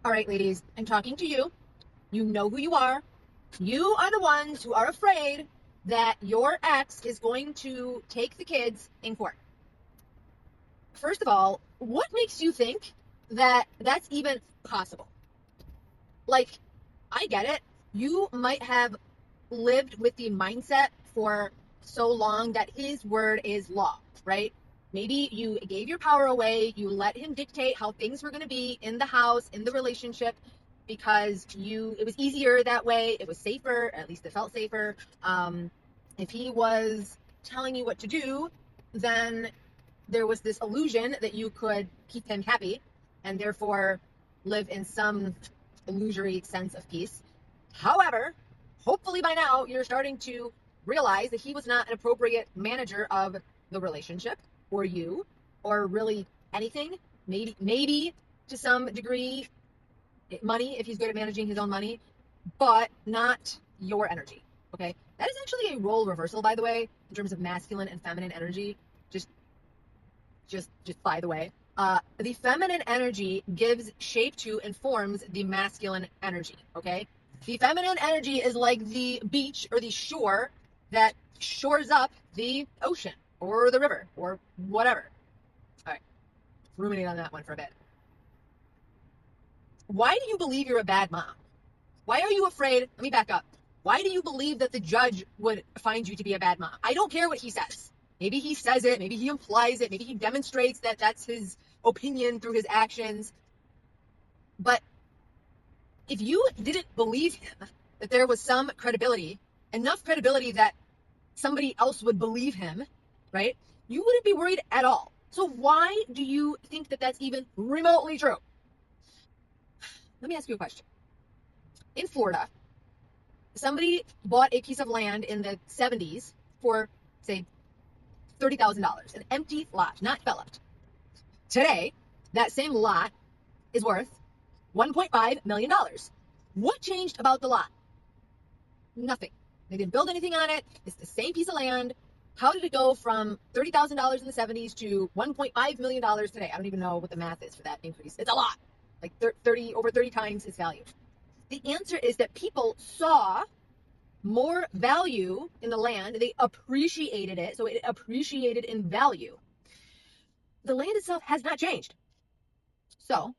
All right, ladies, I'm talking to you. You know who you are. You are the ones who are afraid that your ex is going to take the kids in court. First of all, what makes you think that that's even possible? Like, I get it. You might have lived with the mindset for so long that his word is law, right? Maybe you gave your power away, you let him dictate how things were going to be in the house, in the relationship, because it was easier that way, it was safer, at least it felt safer. If he was telling you what to do, then there was this illusion that you could keep him happy and therefore live in some illusory sense of peace. However, hopefully by now you're starting to realize that he was not an appropriate manager of the relationship or you or really anything. Maybe to some degree money if he's good at managing his own money, but not your energy. Okay? That is actually a role reversal, by the way, in terms of masculine and feminine energy. Just just by the way, the feminine energy gives shape to and forms the masculine energy. Okay, the feminine energy is like the beach or the shore that shores up the ocean or the river or whatever. All right, ruminate on that one for a bit. Why do you believe you're a bad mom? Why are you afraid? Let me back up. Why do you believe that the judge would find you to be a bad mom? I don't care what he says. Maybe he says it, maybe he implies it, maybe he demonstrates that that's his opinion through his actions. But if you didn't believe him, that there was some credibility, enough credibility that somebody else would believe him, right? You wouldn't be worried at all. So why do you think that that's even remotely true? Let me ask you a question. In Florida, somebody bought a piece of land in the 70s for, say, $30,000, an empty lot, not developed. Today, that same lot is worth $1.5 million. What changed about the lot? Nothing. They didn't build anything on it. It's the same piece of land. How did it go from $30,000 in the 70s to $1.5 million today? I don't even know what the math is for that increase. It's a lot, like over 30 times its value. The answer is that people saw more value in the land. They appreciated it, so it appreciated in value. The land itself has not changed. So,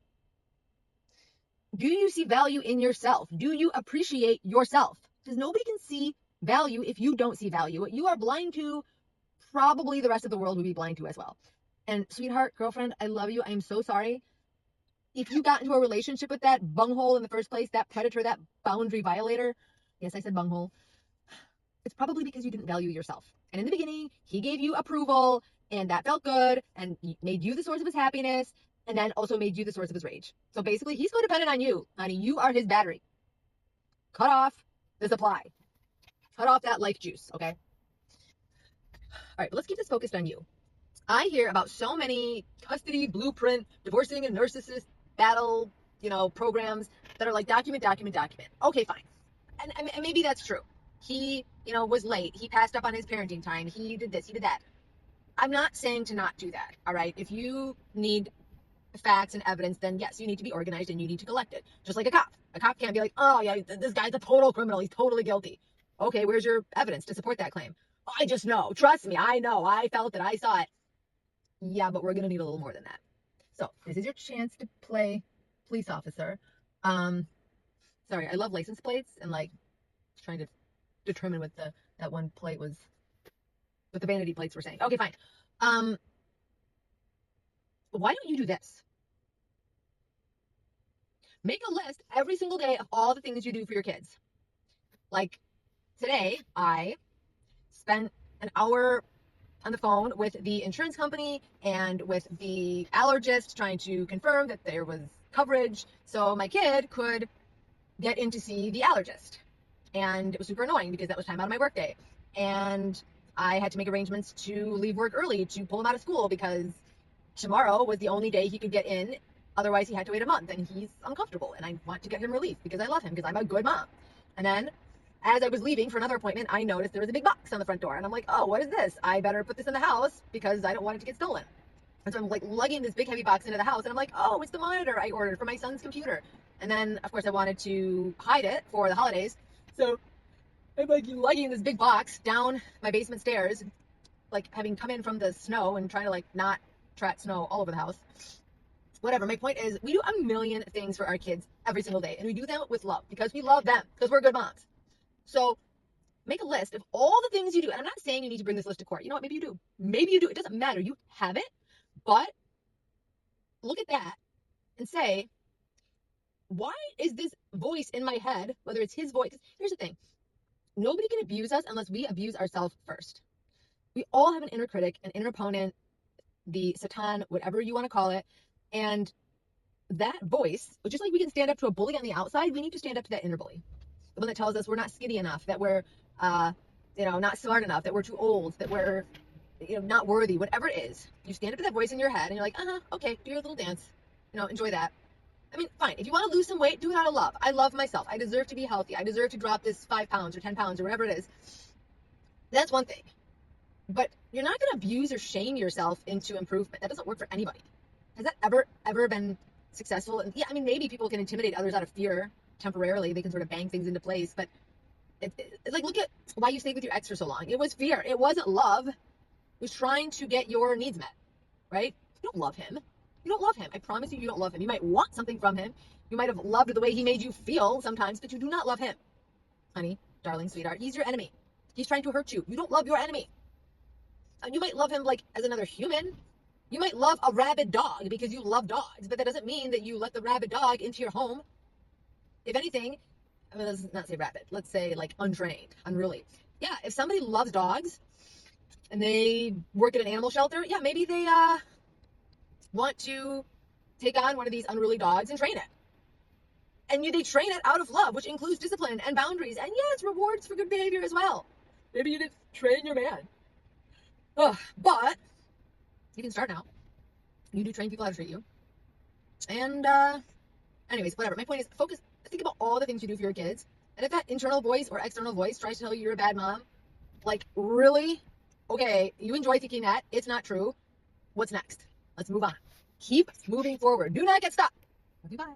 do you see value in yourself? Do you appreciate yourself? Because nobody can see value if you don't see value. What you are blind to, probably the rest of the world would be blind to as well. And sweetheart, girlfriend, I love you. I am so sorry. If you got into a relationship with that bunghole in the first place, that predator, that boundary violator, yes, I said bunghole, it's probably because you didn't value yourself. And in the beginning, he gave you approval, and that felt good, and made you the source of his happiness, and then also made you the source of his rage. So basically, he's codependent on you, honey. You are his battery. Cut off the supply. Cut off that life juice, okay? All right, but let's keep this focused on you. I hear about so many custody, blueprint, divorcing and narcissist battle, programs that are like document. Okay, fine. And maybe that's true. He, was late. He passed up on his parenting time. He did this, he did that. I'm not saying to not do that, all right? If you need facts and evidence, then yes, you need to be organized and you need to collect it. Just like a cop. A cop can't be like, oh yeah, this guy's a total criminal. He's totally guilty. Okay, where's your evidence to support that claim? Oh, I just know. Trust me, I know. I felt it. I saw it. Yeah, but we're going to need a little more than that. So this is your chance to play police officer. Sorry, I love license plates and like trying to determine what that one plate was, what the vanity plates were saying. Okay, fine. Why don't you do this? Make a list every single day of all the things you do for your kids. Like today, I spent an hour on the phone with the insurance company and with the allergist trying to confirm that there was coverage so my kid could get in to see the allergist. And it was super annoying because that was time out of my workday. And I had to make arrangements to leave work early to pull him out of school because tomorrow was the only day he could get in. Otherwise, he had to wait a month, and he's uncomfortable. And I want to get him relief because I love him, because I'm a good mom. And then, as I was leaving for another appointment, I noticed there was a big box on the front door. And I'm like, oh, what is this? I better put this in the house because I don't want it to get stolen. And so I'm like lugging this big heavy box into the house. And I'm like, oh, it's the monitor I ordered for my son's computer. And then, of course, I wanted to hide it for the holidays. So I'm like lugging this big box down my basement stairs, like having come in from the snow and trying to like not trap snow all over the house. Whatever. My point is, we do a million things for our kids every single day, and we do them with love because we love them, because we're good moms. So make a list of all the things you do. And I'm not saying you need to bring this list to court. You know what? Maybe you do. Maybe you do. It doesn't matter. You have it. But look at that and say, why is this voice in my head, whether it's his voice? Here's the thing. Nobody can abuse us unless we abuse ourselves first. We all have an inner critic, an inner opponent, the Satan, whatever you want to call it. And that voice, just like we can stand up to a bully on the outside, we need to stand up to that inner bully. The one that tells us we're not skinny enough, that we're, not smart enough, that we're too old, that we're, not worthy, whatever it is. You stand up to that voice in your head and you're like, okay, do your little dance. Enjoy that. I mean, fine. If you want to lose some weight, do it out of love. I love myself. I deserve to be healthy. I deserve to drop this 5 pounds or 10 pounds or whatever it is. That's one thing. But you're not going to abuse or shame yourself into improvement. That doesn't work for anybody. Has that ever been successful? And yeah, I mean, maybe people can intimidate others out of fear temporarily. They can sort of bang things into place. But it's like, look at why you stayed with your ex for so long. It was fear. It wasn't love. It was trying to get your needs met, right? You don't love him. You don't love him. I promise you, you don't love him. You might want something from him. You might have loved the way he made you feel sometimes, but you do not love him. Honey, darling, sweetheart, he's your enemy. He's trying to hurt you. You don't love your enemy. You might love him like as another human. You might love a rabid dog because you love dogs, but that doesn't mean that you let the rabid dog into your home. If anything, let's not say rabid. Let's say like untrained, unruly. Yeah, if somebody loves dogs and they work at an animal shelter, yeah, maybe they want to take on one of these unruly dogs and train it. And they train it out of love, which includes discipline and boundaries. And yes, rewards for good behavior as well. Maybe you didn't train your man. But you can start now. You do train people how to treat you. And anyways, whatever. My point is, think about all the things you do for your kids. And if that internal voice or external voice tries to tell you you're a bad mom, like, really? Okay, you enjoy thinking that. It's not true. What's next? Let's move on. Keep moving forward. Do not get stuck. Love you, bye.